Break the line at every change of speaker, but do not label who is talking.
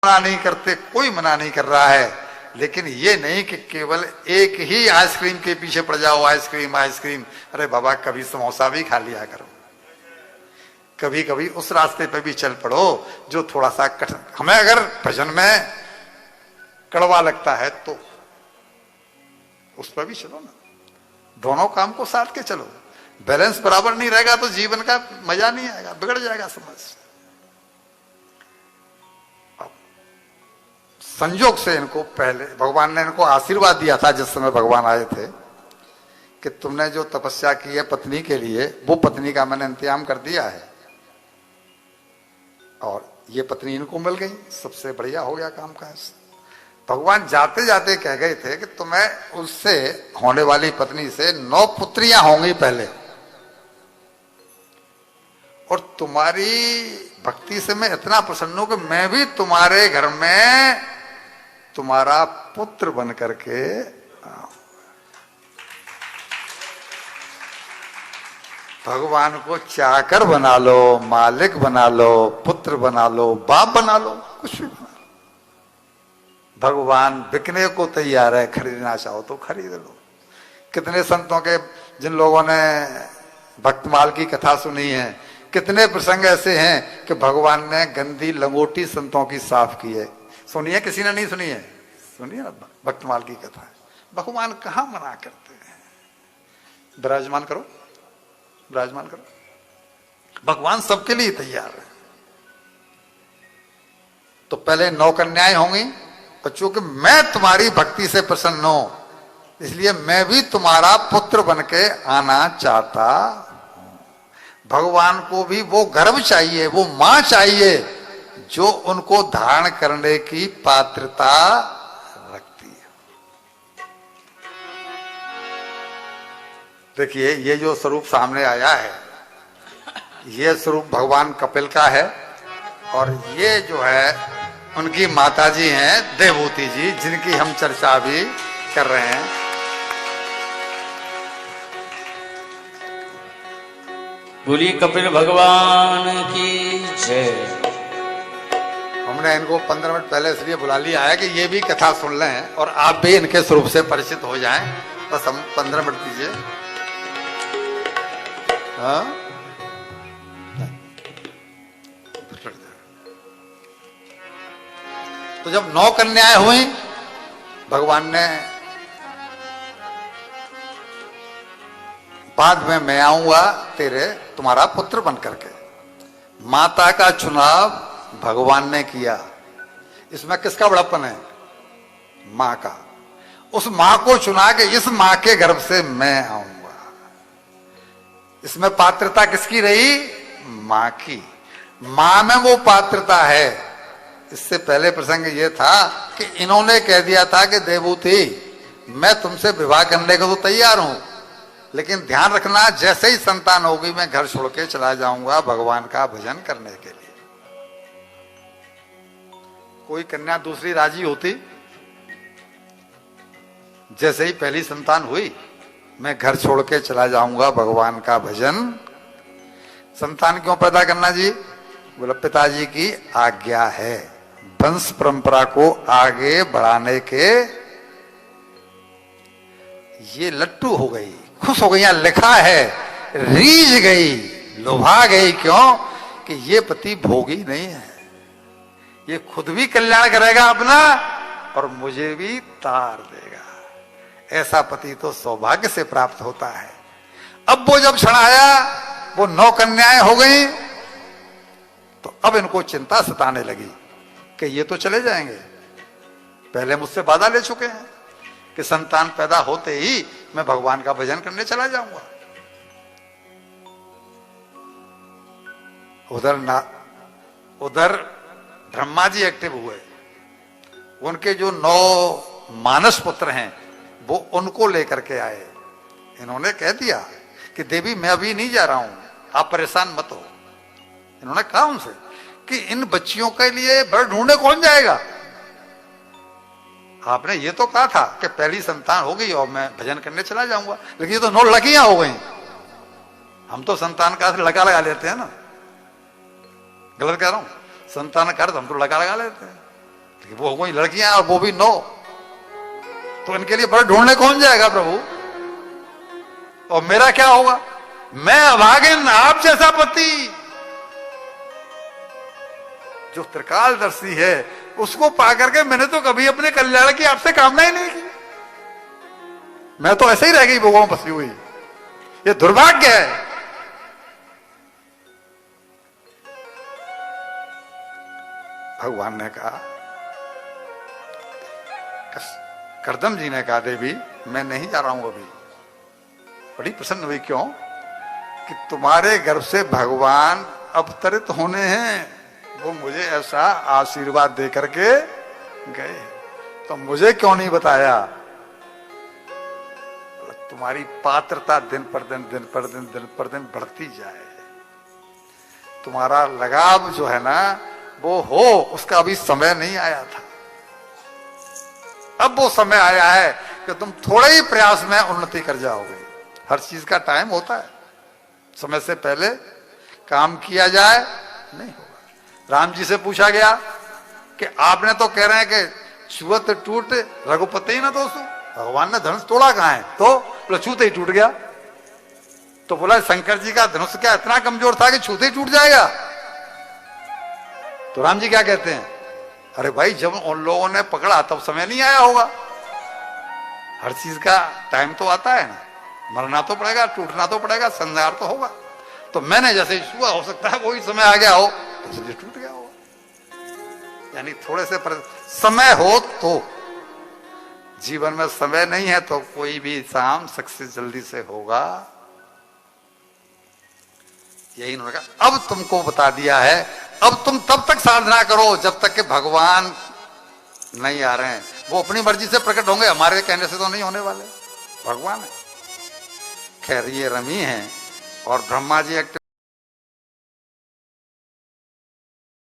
मना नहीं करते, कोई मना नहीं कर रहा है, लेकिन ये नहीं कि केवल एक ही आइसक्रीम के पीछे पड़ जाओ, आइसक्रीम आइसक्रीम। अरे बाबा, कभी समोसा भी खा लिया करो, कभी कभी उस रास्ते पे भी चल पड़ो जो थोड़ा सा कठिन। हमें अगर भजन में कड़वा लगता है तो उस पर भी चलो ना, दोनों काम को साथ के चलो। बैलेंस बराबर नहीं रहेगा तो जीवन का मजा नहीं आएगा, बिगड़ जाएगा समझ। संजोग से इनको पहले भगवान ने इनको आशीर्वाद दिया था जिस समय भगवान आए थे कि तुमने जो तपस्या की है पत्नी के लिए, वो पत्नी का मैंने इंतजाम कर दिया है, और ये पत्नी इनको मिल गई, सबसे बढ़िया हो गया काम का। भगवान जाते जाते कह गए थे कि तुम्हें उससे होने वाली पत्नी से 9 पुत्रियां होंगी पहले, और तुम्हारी भक्ति से मैं इतना प्रसन्न हूं कि मैं भी तुम्हारे घर में तुम्हारा पुत्र बन करके भगवान को चाकर बना लो, मालिक बना लो, पुत्र बना लो, बाप बना लो, कुछ भी बना लो। भगवान बिकने को तैयार है, खरीदना चाहो तो खरीद लो। कितने संतों के, जिन लोगों ने भक्तमाल की कथा सुनी है, कितने प्रसंग ऐसे हैं कि भगवान ने गंदी लंगोटी संतों की साफ की है। सुनिए, किसी ने नहीं सुनी है? सुनिए ना, भक्तमाल की कथा है। भगवान कहां मना करते हैं? विराजमान करो, विराजमान करो, भगवान सबके लिए तैयार है। तो पहले 9 कन्याएं होंगी, और चूंकि मैं तुम्हारी भक्ति से प्रसन्न हूं, इसलिए मैं भी तुम्हारा पुत्र बन के आना चाहता। भगवान को भी वो गर्भ चाहिए, वो मां चाहिए जो उनको धारण करने की पात्रता रखती है। देखिए, ये जो स्वरूप सामने आया है, ये स्वरूप भगवान कपिल का है, और ये जो है उनकी माताजी हैं देवहूति जी, जिनकी हम चर्चा भी कर रहे हैं।
बोलिए कपिल भगवान की जय।
हमने इनको 15 मिनट पहले इसलिए बुला लिया है कि ये भी कथा सुन लें और आप भी इनके स्वरूप से परिचित हो जाएं। बस हम 15 मिनट दीजिए। हाँ, तो जब 9 कन्याएं हुई, भगवान ने बाद में मैं आऊंगा तुम्हारा पुत्र बन करके। माता का चुनाव भगवान ने किया। इसमें किसका बड़प्पन है? मां का। उस मां को चुना के इस मां के गर्भ से मैं आऊंगा। इसमें पात्रता किसकी रही? मां की। मां में वो पात्रता है। इससे पहले प्रसंग ये था कि इन्होंने कह दिया था कि देवहूति, मैं तुमसे विवाह करने को तो तैयार हूं, लेकिन ध्यान रखना, जैसे ही संतान होगी मैं घर छोड़ के चला जाऊंगा भगवान का भजन करने के लिए। कोई कन्या दूसरी राजी होती? जैसे ही पहली संतान हुई, मैं घर छोड़ के चला जाऊंगा भगवान का भजन। संतान क्यों पैदा करना जी? बोला, पिताजी की आज्ञा है, वंश परंपरा को आगे बढ़ाने के। ये लट्टू हो गई, खुश हो गई, यहां लिखा है, रीझ गई, लुभा गई। क्यों? कि ये पति भोगी नहीं है, ये खुद भी कल्याण करेगा अपना और मुझे भी तार देगा। ऐसा पति तो सौभाग्य से प्राप्त होता है। अब वो जब क्षण आया, वो 9 कन्याएं हो गई, तो अब इनको चिंता सताने लगी कि ये तो चले जाएंगे। पहले मुझसे वादा ले चुके हैं कि संतान पैदा होते ही मैं भगवान का भजन करने चला जाऊंगा। उधर ब्रह्मा जी एक्टिव हुए। उनके जो 9 मानस पुत्र हैं, वो उनको लेकर के आए। इन्होंने कह दिया कि देवी, मैं अभी नहीं जा रहा हूं, आप परेशान मत हो। इन्होंने कहा उनसे कि इन बच्चियों के लिए बर ढूंढने कौन जाएगा? आपने ये तो कहा था कि पहली संतान हो गई और मैं भजन करने चला जाऊंगा, लेकिन ये तो 9 लड़कियां हो गई। हम तो संतान का लगा लेते हैं ना, गलत कह रहा हूं? संतान का अर्थ हम तो लगा लेते हैं। वो कोई लड़कियां और वो भी 9, तो इनके लिए बड़े ढूंढने कौन जाएगा प्रभु? और मेरा क्या होगा? मैं अभागिन, आप जैसा पति जो त्रिकालदर्शी है उसको पा करके मैंने तो कभी अपने कल्याण की आपसे कामना ही नहीं की। मैं तो ऐसे ही रह गई भोगों में फंसी हुई। ये दुर्भाग्य है। भगवान ने कहा, करदम जी ने कहा, देवी मैं नहीं जा रहा हूं अभी। बड़ी प्रसन्न हुई। क्यों? कि तुम्हारे गर्भ से भगवान अवतरित होने हैं, वो मुझे ऐसा आशीर्वाद दे करके गए, तो मुझे क्यों नहीं बताया? तुम्हारी पात्रता दिन पर दिन बढ़ती जाए, तुम्हारा लगाव जो है ना वो हो, उसका अभी समय नहीं आया था। अब वो समय आया है कि तुम थोड़े ही प्रयास में उन्नति कर जाओगे। हर चीज का टाइम होता है, समय से पहले काम किया जाए नहीं होगा। राम जी से पूछा गया कि आपने तो कह रहे हैं कि छुअत टूट रघुपति ही ना दोस्तों, भगवान ने धनुष तोड़ा कहां है? तो छूते ही टूट गया। तो बोला शंकर जी का धनुष क्या इतना कमजोर था कि छूते ही टूट जाएगा? तो राम जी क्या कहते हैं? अरे भाई जब उन लोगों ने पकड़ा तब समय नहीं आया होगा। हर चीज का टाइम तो आता है ना, मरना तो पड़ेगा, टूटना तो पड़ेगा, संहार तो होगा। तो मैंने जैसे छुआ, हो सकता है वही समय आ गया हो तो इसलिए टूट गया हो। यानी थोड़े से समय हो तो, जीवन में समय नहीं है तो कोई भी काम सक्सेस जल्दी से होगा। यही उन्होंने कहा, अब तुमको बता दिया है, अब तुम तब तक साधना करो जब तक कि भगवान नहीं आ रहे हैं। वो अपनी मर्जी से प्रकट होंगे, हमारे कहने से तो नहीं होने वाले, भगवान है। खैर ये रमी हैं और ब्रह्मा जी